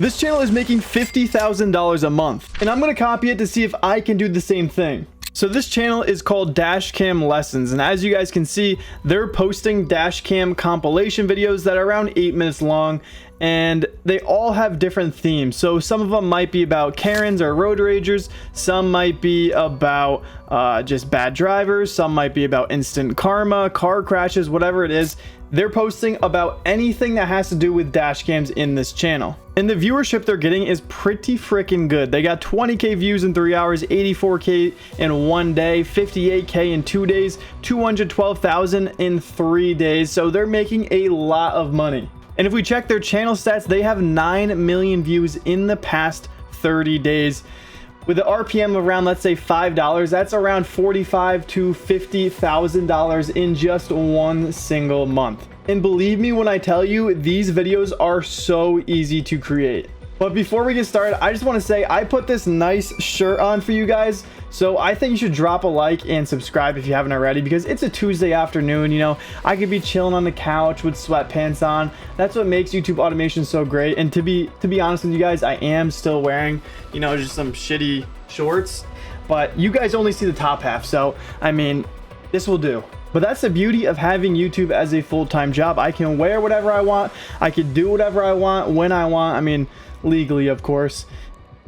This channel is making $50,000 a month, and I'm going to copy it to see if I can do the same thing. So this channel is called Dashcam Lessons, and as you guys can see, they're posting dashcam compilation videos that are around 8 minutes long, and they all have different themes. So some of them might be about Karens or road ragers, some might be about just bad drivers, some might be about instant karma, car crashes, whatever it is. They're posting about anything that has to do with dash cams in this channel. And the viewership they're getting is pretty freaking good. They got 20k views in 3 hours, 84k in 1 day, 58k in 2 days, 212,000 in 3 days. So they're making a lot of money. And if we check their channel stats, they have 9 million views in the past 30 days. With the RPM of around, let's say $5, that's around $45,000 to $50,000 in just one single month. And believe me when I tell you, these videos are so easy to create. But before we get started, I just want to say I put this nice shirt on for you guys. So I think you should drop a like and subscribe if you haven't already, because it's a Tuesday afternoon. You know, I could be chilling on the couch with sweatpants on. That's what makes YouTube automation so great. And to be honest with you guys, I am still wearing, you know, just some shitty shorts, but you guys only see the top half. So, I mean, this will do. But that's the beauty of having YouTube as a full-time job. I can wear whatever I want. I can do whatever I want when I want. I mean, legally, of course.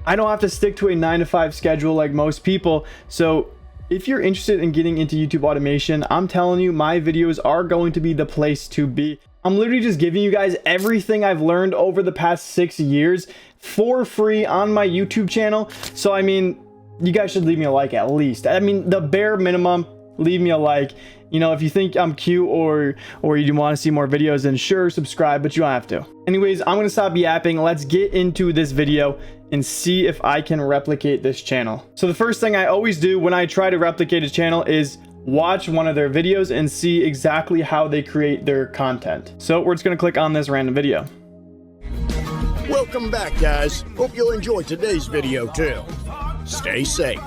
I don't have to stick to a 9-to-5 schedule like most people. So if you're interested in getting into YouTube automation, I'm telling you, my videos are going to be the place to be. I'm literally just giving you guys everything I've learned over the past 6 years for free on my YouTube channel. So I mean, you guys should leave me a like at least. I mean, the bare minimum, leave me a like. You know, if you think I'm cute or you want to see more videos, then sure, subscribe, but you don't have to. Anyways, I'm going to stop yapping. Let's get into this video and see if I can replicate this channel. So the first thing I always do when I try to replicate a channel is watch one of their videos and see exactly how they create their content. So we're just going to click on this random video. Welcome back, guys. Hope you'll enjoy today's video too. Stay safe.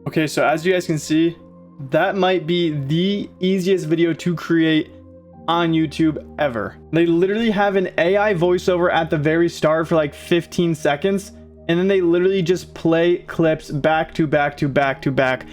Okay, so as you guys can see, that might be the easiest video to create on YouTube ever. They literally have an AI voiceover at the very start for like 15 seconds, and then they literally just play clips back to back to back to back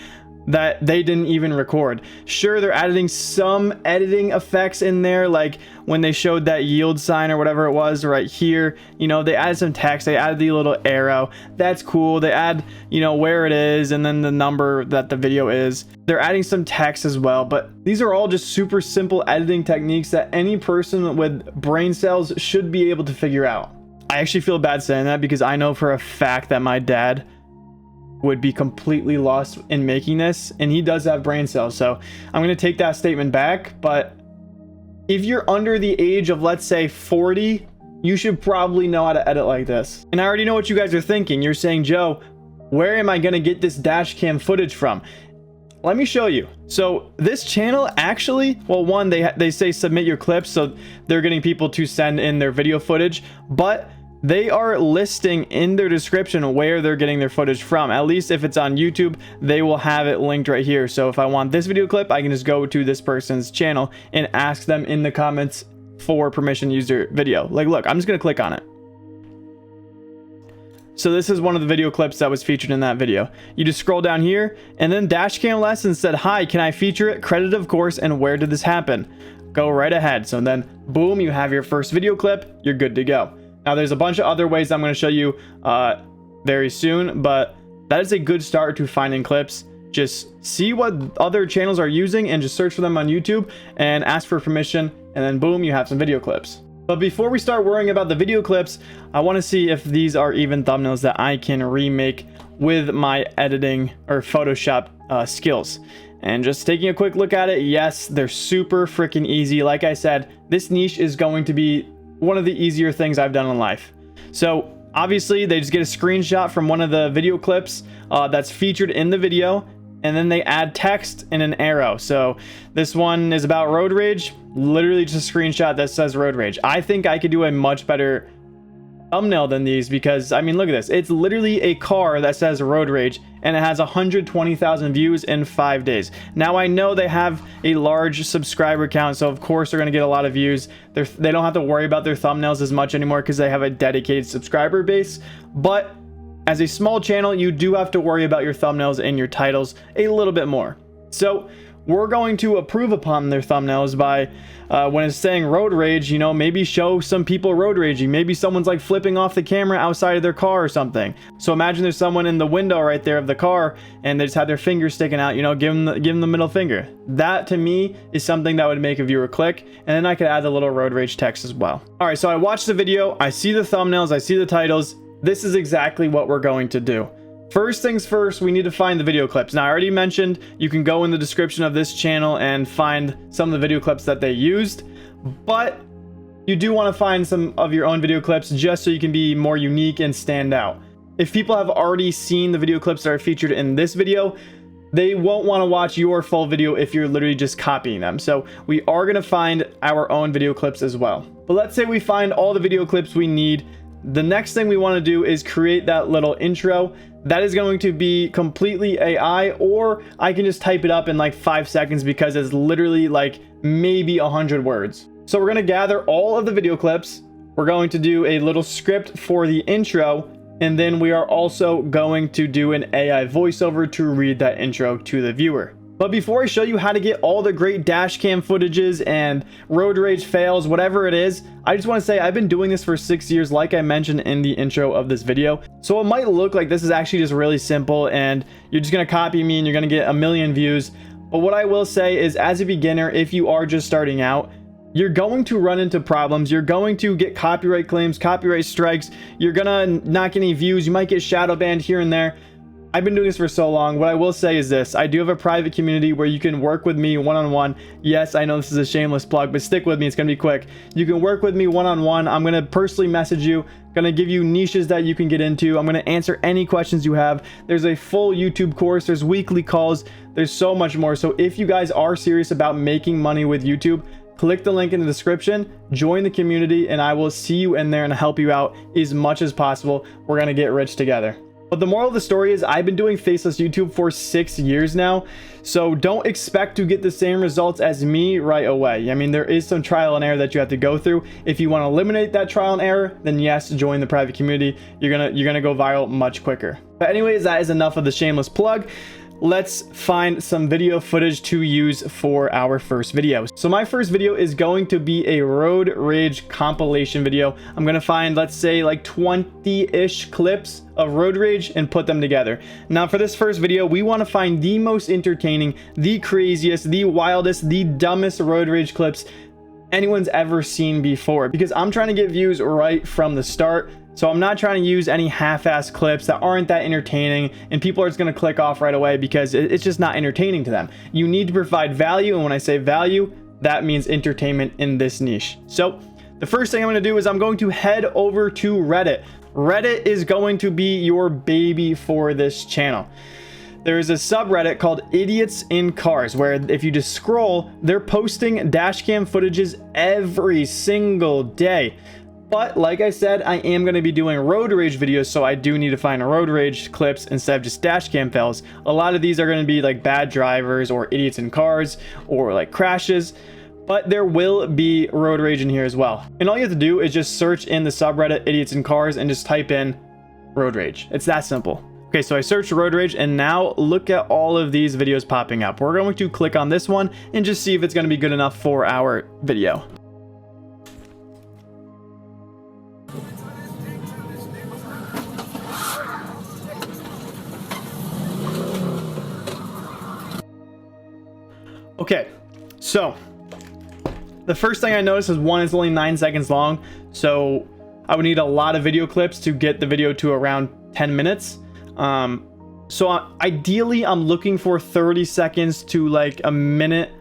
that they didn't even record. Sure, they're adding some editing effects in there, like when they showed that yield sign or whatever it was right here, you know, they added some text, they added the little arrow. That's cool. They add, you know, where it is and then the number that the video is. They're adding some text as well, but these are all just super simple editing techniques that any person with brain cells should be able to figure out. I actually feel bad saying that because I know for a fact that my dad would be completely lost in making this, and he does have brain cells. So I'm going to take that statement back. But if you're under the age of, let's say, 40, you should probably know how to edit like this. And I already know what you guys are thinking. You're saying, Joe, where am I going to get this dash cam footage from? Let me show you. So this channel actually, well, one, they say submit your clips, so they're getting people to send in their video footage, but they are listing in their description where they're getting their footage from. At least if it's on YouTube, they will have it linked right here. So if I want this video clip, I can just go to this person's channel and ask them in the comments for permission to use their video. Like, look, I'm just gonna click on it. So this is one of the video clips that was featured in that video. You just scroll down here, and then Dashcam Lessons said, hi, can I feature it? Credit, of course, and where did this happen? Go right ahead. So then, boom, you have your first video clip. You're good to go. Now, there's a bunch of other ways I'm going to show you very soon, but that is a good start to finding clips. Just see what other channels are using and just search for them on YouTube and ask for permission, and then boom, you have some video clips. But before we start worrying about the video clips, I want to see if these are even thumbnails that I can remake with my editing or Photoshop skills. And just taking a quick look at it, yes, they're super freaking easy. Like I said, this niche is going to be one of the easier things I've done in life. So Obviously, they just get a screenshot from one of the video clips that's featured in the video, and then they add text and an arrow. So this one is about road rage, literally just a screenshot that says road rage. I think I could do a much better thumbnail than these because, I mean, look at this. It's literally a car that says road rage, and it has 120,000 views in 5 days. Now, I know they have a large subscriber count, so of course they're going to get a lot of views. They don't have to worry about their thumbnails as much anymore because they have a dedicated subscriber base. But as a small channel, you do have to worry about your thumbnails and your titles a little bit more. So we're going to approve upon their thumbnails by when it's saying road rage, you know, maybe show some people road raging. Maybe someone's like flipping off the camera outside of their car or something. So imagine there's someone in the window right there of the car and they just have their fingers sticking out, you know, give them the middle finger. That to me is something that would make a viewer click, and then I could add the little road rage text as well. All right, so I watched the video, I see the thumbnails, I see the titles. This is exactly what we're going to do. First things first, we need to find the video clips. Now, I already mentioned you can go in the description of this channel and find some of the video clips that they used, but you do want to find some of your own video clips just so you can be more unique and stand out. If people have already seen the video clips that are featured in this video, they won't want to watch your full video if you're literally just copying them. So we are going to find our own video clips as well. But let's say we find all the video clips we need. The next thing we want to do is create that little intro. That is going to be completely AI, or I can just type it up in like 5 seconds because it's literally like maybe 100 words. So we're going to gather all of the video clips. We're going to do a little script for the intro, and then we are also going to do an AI voiceover to read that intro to the viewer. But before I show you how to get all the great dash cam footages and road rage fails, whatever it is, I just want to say I've been doing this for 6 years, like I mentioned in the intro of this video. So it might look like this is actually just really simple and you're just going to copy me and you're going to get a million views. But what I will say is, as a beginner, if you are just starting out, you're going to run into problems. You're going to get copyright claims, copyright strikes. You're going to not get any views. You might get shadow banned here and there. I've been doing this for so long. What I will say is this: I do have a private community where you can work with me one-on-one. Yes, I know this is a shameless plug, but stick with me. It's going to be quick. You can work with me one-on-one. I'm going to personally message you, going to give you niches that you can get into. I'm going to answer any questions you have. There's a full YouTube course. There's weekly calls. There's so much more. So if you guys are serious about making money with YouTube, click the link in the description, join the community, and I will see you in there and help you out as much as possible. We're going to get rich together. But the moral of the story is I've been doing faceless YouTube for 6 years now, so don't expect to get the same results as me right away. I mean, there is some trial and error that you have to go through. If you want to eliminate that trial and error, then yes, join the private community. You're gonna go viral much quicker. But anyways, that is enough of the shameless plug. Let's find some video footage to use for our first video. So my first video is going to be a road rage compilation video. I'm gonna find, let's say, like 20-ish clips of road rage and put them together. Now for this first video, we want to find the most entertaining, the craziest, the wildest, the dumbest road rage clips anyone's ever seen before, because I'm trying to get views right from the start. So I'm not trying to use any half-ass clips that aren't that entertaining and people are just going to click off right away because it's just not entertaining to them. You need to provide value, and when I say value, that means entertainment in this niche. So the first thing I'm going to do is I'm going to head over to Reddit. Reddit is going to be your baby for this channel. There is a subreddit called Idiots in Cars, where if you just scroll, they're posting dashcam footages every single day. But like I said, I am going to be doing road rage videos, so I do need to find road rage clips instead of just dash cam fails. A lot of these are going to be like bad drivers or idiots in cars or like crashes, but there will be road rage in here as well. And all you have to do is just search in the subreddit Idiots in Cars and just type in road rage. It's that simple. Okay, so I searched road rage, and now look at all of these videos popping up. We're going to click on this one and just see if it's going to be good enough for our video. Okay, so the first thing I noticed is one, it's only 9 seconds long, so I would need a lot of video clips to get the video to around 10 minutes. So ideally I'm looking for 30 seconds to like a minute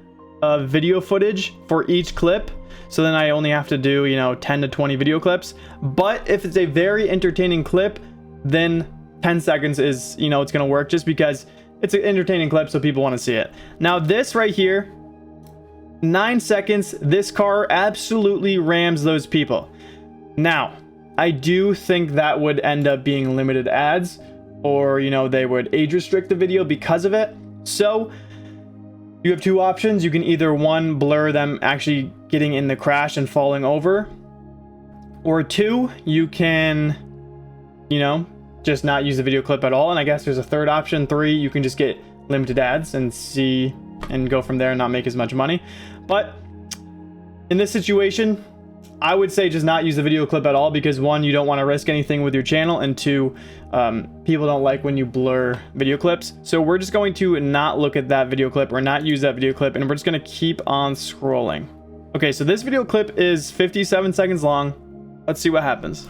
of video footage for each clip. So then I only have to do, you know, 10 to 20 video clips. But if it's a very entertaining clip, then 10 seconds is, you know, it's going to work just because it's an entertaining clip, so people want to see it. Now this right here, 9 seconds, this car absolutely rams those people. Now, I do think that would end up being limited ads, or, you know, they would age restrict the video because of it. So you have two options. You can either, one, blur them actually getting in the crash and falling over, or two, you can, you know, just not use the video clip at all. And I guess there's a third option. Three, you can just get limited ads and see and go from there and not make as much money. But in this situation, I would say just not use the video clip at all, because one, you don't want to risk anything with your channel, and two, people don't like when you blur video clips. So we're just going to not look at that video clip or not use that video clip, and we're just going to keep on scrolling. Okay, so this video clip is 57 seconds long. Let's see what happens.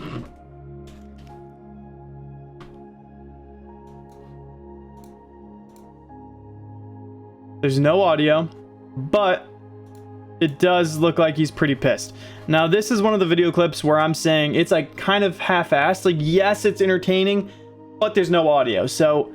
There's no audio, but it does look like he's pretty pissed. Now, this is one of the video clips where I'm saying it's like kind of half-assed. Like, yes, it's entertaining, but there's no audio. So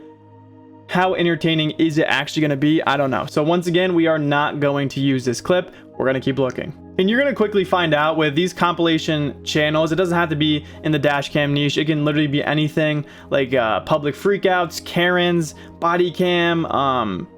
how entertaining is it actually going to be? I don't know. So once again, we are not going to use this clip. We're going to keep looking. And you're going to quickly find out with these compilation channels, it doesn't have to be in the dash cam niche. It can literally be anything, like public freakouts, Karens, body cam,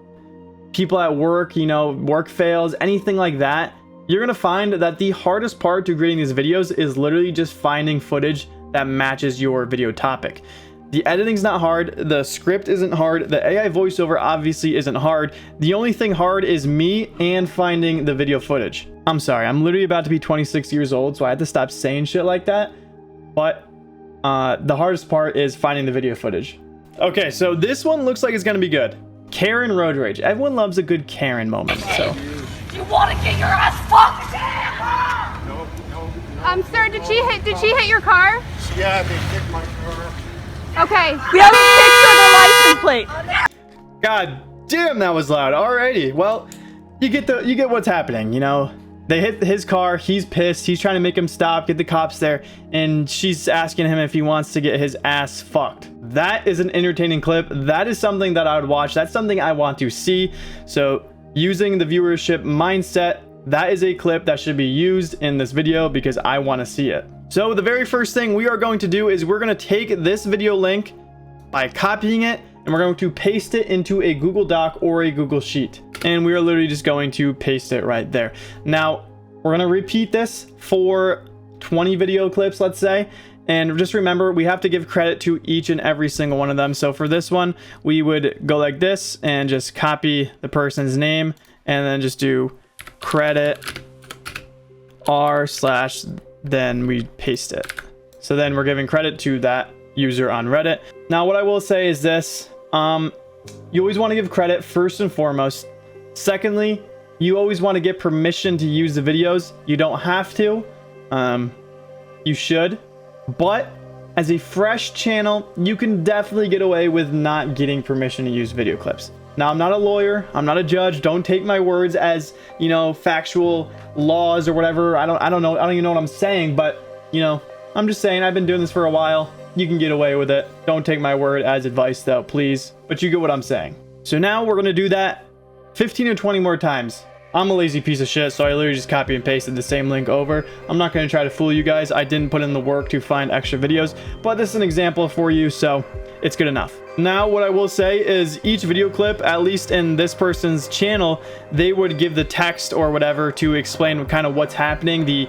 people at work, you know, work fails, anything like that. You're gonna find that the hardest part to creating these videos is literally just finding footage that matches your video topic. The editing's not hard, the script isn't hard, the AI voiceover obviously isn't hard. The only thing hard is me and finding the video footage. I'm sorry, I'm literally about to be 26 years old, so I had to stop saying shit like that. But the hardest part is finding the video footage. Okay, so this one looks like it's gonna be good. Karen road rage. Everyone loves a good Karen moment. So you want to get your ass fucked? Sir, did she hit your car? Yeah, they kicked my car. Okay. We have a picture of the license plate. God damn, that was loud. Alrighty. Well, you get what's happening, you know. They hit his car, he's pissed, he's trying to make him stop, get the cops there, and she's asking him if he wants to get his ass fucked. That is an entertaining clip. That is something that I would watch. That's something I want to see. So using the viewership mindset, that is a clip that should be used in this video because I want to see it. So the very first thing we are going to do is we're going to take this video link by copying it, and we're going to paste it into a Google Doc or a Google Sheet. And we are literally just going to paste it right there. Now, we're going to repeat this for 20 video clips, let's say. And just remember, we have to give credit to each and every single one of them. So for this one, we would go like this and just copy the person's name and then just do credit r/ then we paste it. So then we're giving credit to that user on Reddit. Now, what I will say is this. You always want to give credit first and foremost. Secondly, you always want to get permission to use the videos. You don't have to. You should. But as a fresh channel, you can definitely get away with not getting permission to use video clips. Now, I'm not a lawyer. I'm not a judge. Don't take my words as, you know, factual laws or whatever. I don't know. I don't even know what I'm saying. But, you know, I'm just saying I've been doing this for a while. You can get away with it. Don't take my word as advice, though, please. But you get what I'm saying. So now we're going to do that 15 or 20 more times. I'm a lazy piece of shit, so I literally just copy and pasted the same link over. I'm not going to try to fool you guys. I didn't put in the work to find extra videos, but this is an example for you, so it's good enough. Now, what I will say is each video clip, at least in this person's channel, they would give the text or whatever to explain kind of what's happening,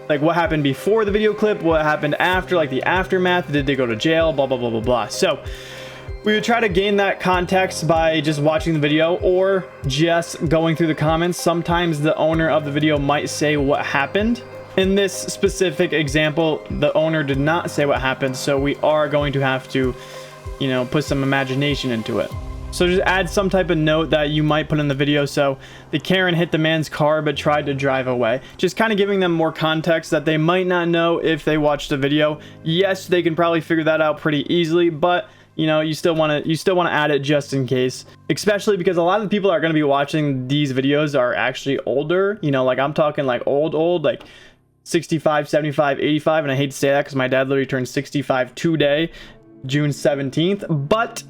like what happened before the video clip, what happened after, like the aftermath, did they go to jail, blah, blah, blah, blah, blah. So we would try to gain that context by just watching the video or just going through the comments. Sometimes the owner of the video might say what happened. In this specific example, the owner did not say what happened, so we are going to have to, you know, put some imagination into it. So just add some type of note that you might put in the video. So the Karen hit the man's car but tried to drive away. Just kind of giving them more context that they might not know if they watched the video. Yes, they can probably figure that out pretty easily, but you know, you still want to add it just in case, especially because a lot of the people that are going to be watching these videos are actually older, you know, like I'm talking like old, like 65, 75, 85. And I hate to say that because my dad literally turned 65 today, June 17th, but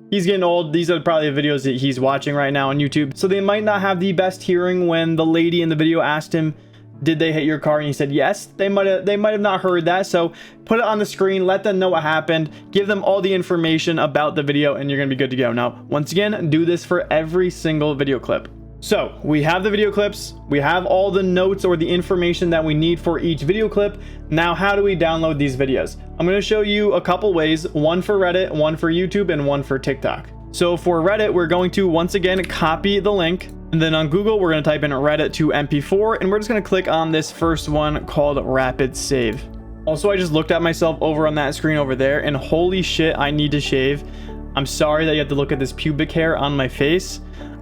he's getting old. These are probably the videos that he's watching right now on YouTube. So they might not have the best hearing. When the lady in the video asked him, did they hit your car? And he said yes. They might have not heard that. So put it on the screen, let them know what happened, give them all the information about the video, and you're gonna be good to go. Now, once again, do this for every single video clip. So we have the video clips, we have all the notes or the information that we need for each video clip. Now, how do we download these videos? I'm going to show you a couple ways, one for Reddit, one for YouTube, and one for TikTok. So for Reddit, we're going to once again copy the link, and then on Google, we're going to type in Reddit to MP4, and we're just going to click on this first one called Rapid Save. Also, I just looked at myself over on that screen over there, and holy shit, I need to shave. I'm sorry that you have to look at this pubic hair on my face.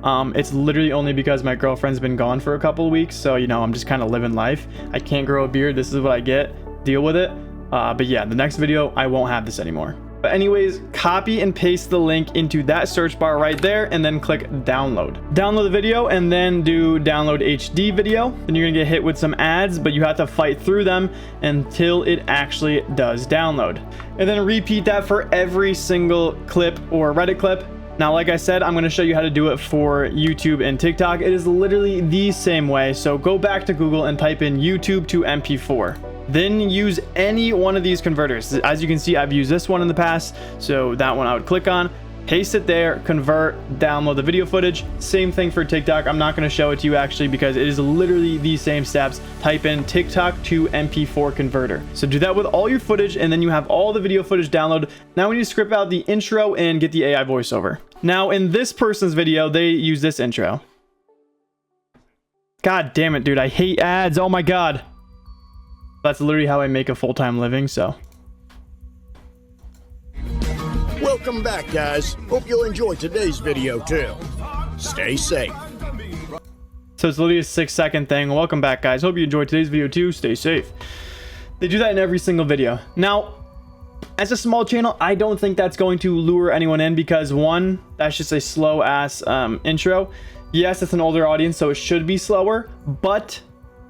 It's literally only because my girlfriend's been gone for a couple of weeks, so you know, I'm just kind of living life. I can't grow a beard. This is what I get. Deal with it. But yeah, the next video I won't have this anymore. But anyways, copy and paste the link into that search bar right there, and then click download. Download the video and then do download HD video. Then you're gonna get hit with some ads, but you have to fight through them until it actually does download. And then repeat that for every single clip or Reddit clip. Now, like I said, I'm going to show you how to do it for YouTube and TikTok. It is literally the same way. So go back to Google and type in YouTube to MP4. Then use any one of these converters. As you can see, I've used this one in the past. So that one I would click on, paste it there, convert, download the video footage. Same thing for TikTok. I'm not going to show it to you actually because it is literally the same steps. Type in TikTok to MP4 converter. So do that with all your footage, and then you have all the video footage downloaded. Now we need to script out the intro and get the AI voiceover. Now in this person's video, they use this intro. God damn it, dude. I hate ads. Oh my God. That's literally how I make a full-time living, so. Welcome back, guys. Hope you'll enjoy today's video too. Stay safe. So it's literally a 6-second thing. Welcome back, guys. Hope you enjoyed today's video too. Stay safe. They do that in every single video. Now, as a small channel, I don't think that's going to lure anyone in because one, that's just a slow ass intro. Yes, it's an older audience, so it should be slower, but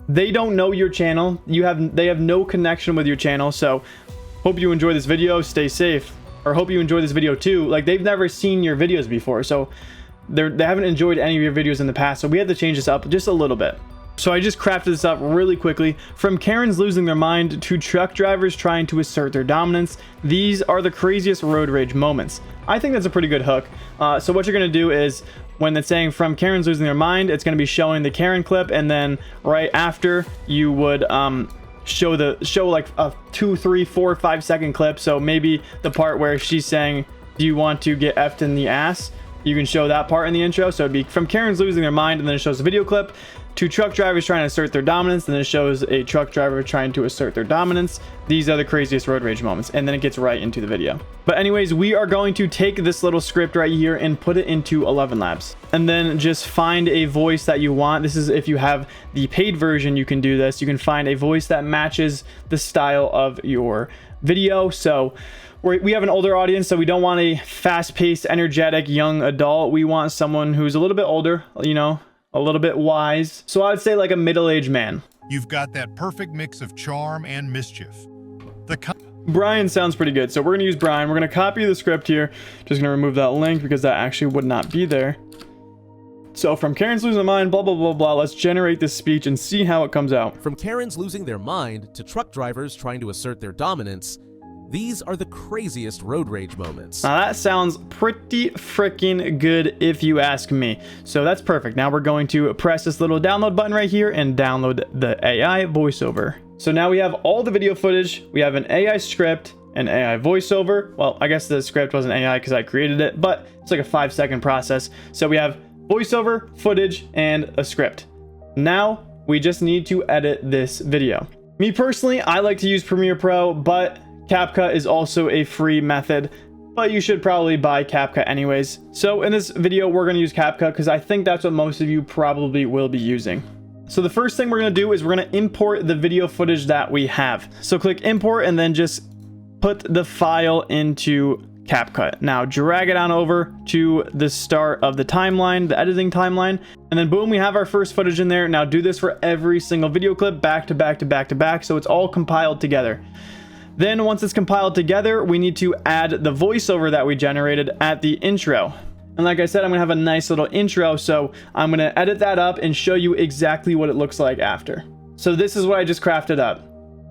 they don't know your channel. They have no connection with your channel. So hope you enjoy this video. Stay safe. Or hope you enjoy this video too. Like, they've never seen your videos before, so they haven't enjoyed any of your videos in the past, so we had to change this up just a little bit. So I just crafted this up really quickly. From Karens losing their mind to truck drivers trying to assert their dominance, these are the craziest road rage moments. I think that's a pretty good hook. So what you're gonna do is, when it's saying from Karens losing their mind, it's gonna be showing the Karen clip, and then right after you would show like a 2, 3, 4, 5 second clip. So maybe the part where she's saying, do you want to get effed in the ass? You can show that part in the intro. So it'd be from Karens losing their mind, and then it shows a video clip to truck drivers trying to assert their dominance, and then it shows a truck driver trying to assert their dominance. These are the craziest road rage moments, and then it gets right into the video. But anyways, we are going to take this little script right here and put it into 11 Labs, and then just find a voice that you want. This is if you have the paid version, you can do this. You can find a voice that matches the style of your video. So we have an older audience, so we don't want a fast-paced, energetic young adult. We want someone who's a little bit older, you know, a little bit wise. So I would say like a middle-aged man. You've got that perfect mix of charm and mischief. Brian sounds pretty good, so we're gonna use Brian. We're gonna copy the script here. Just gonna remove that link because that actually would not be there. So from Karen's losing their mind, blah, blah, blah, blah. Let's generate this speech and see how it comes out. From Karens losing their mind to truck drivers trying to assert their dominance, these are the craziest road rage moments. Now that sounds pretty freaking good if you ask me. So that's perfect. Now we're going to press this little download button right here and download the AI voiceover. So now we have all the video footage. We have an AI script, an AI voiceover. Well, I guess the script wasn't AI because I created it, but it's like a 5-second process. So we have voiceover, footage, and a script. Now we just need to edit this video. Me personally, I like to use Premiere Pro, but CapCut is also a free method, but you should probably buy CapCut anyways. So in this video, we're gonna use CapCut because I think that's what most of you probably will be using. So the first thing we're gonna do is we're gonna import the video footage that we have. So click import and then just put the file into CapCut. Now drag it on over to the start of the timeline, the editing timeline, and then boom, we have our first footage in there. Now do this for every single video clip, back to back to back to back, so it's all compiled together. Then once it's compiled together, we need to add the voiceover that we generated at the intro. And like I said, I'm gonna have a nice little intro, so I'm gonna edit that up and show you exactly what it looks like after. So this is what I just crafted up.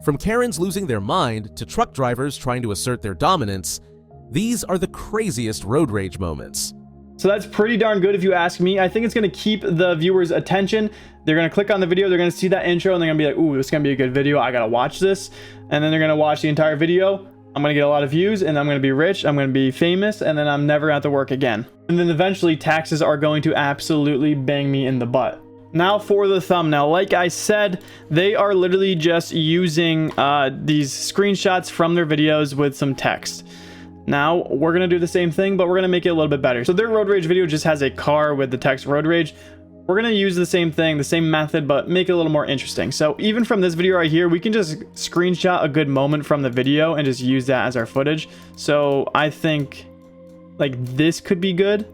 From Karens losing their mind to truck drivers trying to assert their dominance, these are the craziest road rage moments. So that's pretty darn good if you ask me. I think it's gonna keep the viewers' attention. They're gonna click on the video, they're gonna see that intro, and they're gonna be like, ooh, this is gonna be a good video, I gotta watch this. And then they're gonna watch the entire video. I'm gonna get a lot of views, and I'm gonna be rich, I'm gonna be famous, and then I'm never at to work again. And then eventually taxes are going to absolutely bang me in the butt. Now for the thumbnail, like I said, they are literally just using these screenshots from their videos with some text. Now we're gonna do the same thing, but we're gonna make it a little bit better. So their road rage video just has a car with the text road rage. We're gonna use the same thing, the same method, but make it a little more interesting. So even from this video right here, we can just screenshot a good moment from the video and just use that as our footage. So I think like this could be good,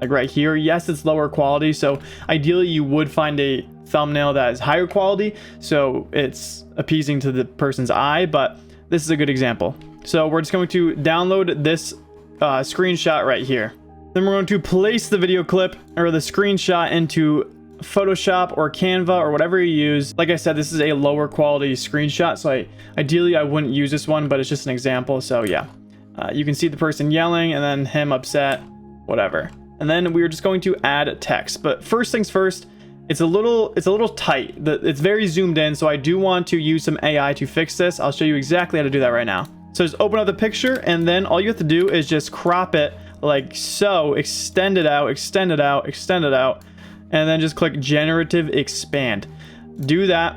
like right here. Yes, it's lower quality, so ideally you would find a thumbnail that is higher quality, so it's appeasing to the person's eye, but this is a good example. So we're just going to download this screenshot right here. Then we're going to place the video clip or the screenshot into Photoshop or Canva or whatever you use. Like I said, this is a lower quality screenshot, so ideally I wouldn't use this one, but it's just an example. So yeah, you can see the person yelling and then him upset, whatever. And then we're just going to add text. But first things first, it's a little tight. It's very zoomed in, so I do want to use some AI to fix this. I'll show you exactly how to do that right now. So just open up the picture, and then all you have to do is just crop it like so, extend it out, extend it out, extend it out, and then just click generative expand. Do that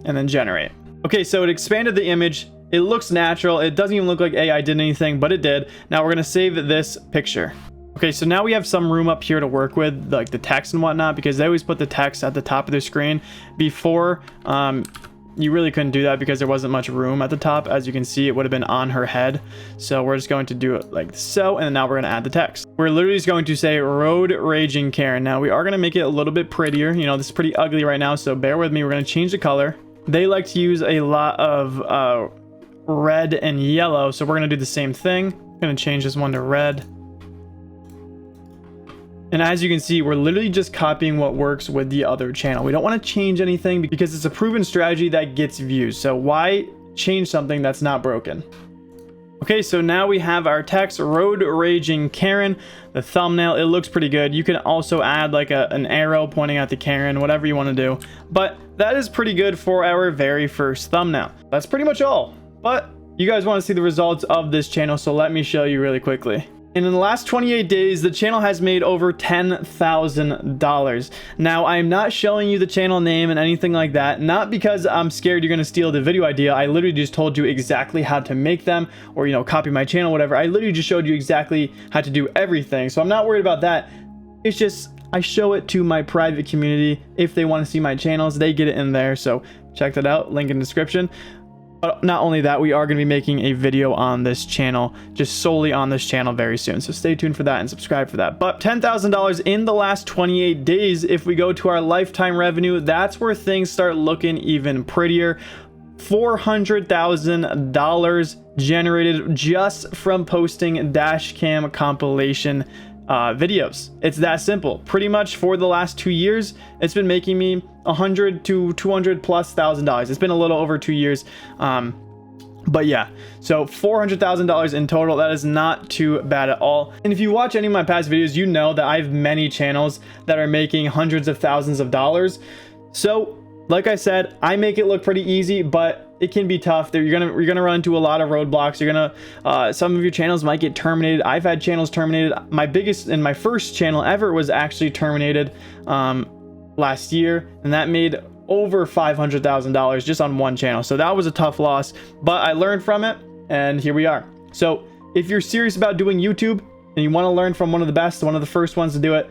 and then generate. Okay, so it expanded the image. It looks natural. It doesn't even look like AI did anything, but it did. Now we're gonna save this picture. Okay, so now we have some room up here to work with, like the text and whatnot, because they always put the text at the top of their screen. Before, you really couldn't do that because there wasn't much room at the top. As you can see, it would have been on her head. So we're just going to do it like so, and now we're gonna add the text. We're literally just going to say road raging Karen. Now we are gonna make it a little bit prettier. You know, this is pretty ugly right now, so bear with me. We're gonna change the color. They like to use a lot of red and yellow, so we're gonna do the same thing. I'm gonna change this one to red. And as you can see, we're literally just copying what works with the other channel. We don't want to change anything because it's a proven strategy that gets views. So why change something that's not broken? Okay, so now we have our text, road raging Karen, the thumbnail. It looks pretty good. You can also add like an arrow pointing at the Karen, whatever you want to do. But that is pretty good for our very first thumbnail. That's pretty much all. But you guys want to see the results of this channel, so let me show you really quickly. And in the last 28 days, the channel has made over $10,000. Now, I'm not showing you the channel name and anything like that, not because I'm scared you're gonna steal the video idea. I literally just told you exactly how to make them, or, you know, copy my channel, whatever. I literally just showed you exactly how to do everything. So I'm not worried about that. It's just, I show it to my private community. If they want to see my channels, they get it in there. So check that out, link in the description. But not only that, we are going to be making a video on this channel, just solely on this channel very soon. So stay tuned for that and subscribe for that. But $10,000 in the last 28 days, if we go to our lifetime revenue, that's where things start looking even prettier. $400,000 generated just from posting dash cam compilation videos. It's that simple. Pretty much for the last 2 years, it's been making me $100,000 to $200,000+. It's been a little over 2 years, but yeah, so $400,000 in total. That is not too bad at all. And if you watch any of my past videos, you know that I have many channels that are making hundreds of thousands of dollars. So like I said, I make it look pretty easy, but it can be tough. You're gonna run into a lot of roadblocks. You're gonna some of your channels might get terminated. I've had channels terminated. My biggest and my first channel ever was actually terminated last year, and that made over $500,000 just on one channel. So that was a tough loss, but I learned from it, and here we are. So if you're serious about doing YouTube and you want to learn from one of the best, one of the first ones to do it,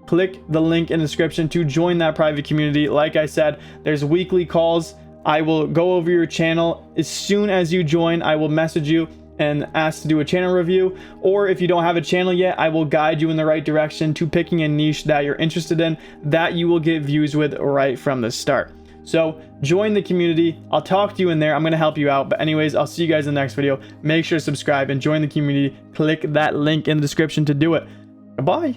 click the link in the description to join that private community. Like I said, there's weekly calls. I will go over your channel as soon as you join. I will message you and ask to do a channel review. Or if you don't have a channel yet, I will guide you in the right direction to picking a niche that you're interested in that you will get views with right from the start. So join the community. I'll talk to you in there. I'm going to help you out. But anyways, I'll see you guys in the next video. Make sure to subscribe and join the community. Click that link in the description to do it. Goodbye.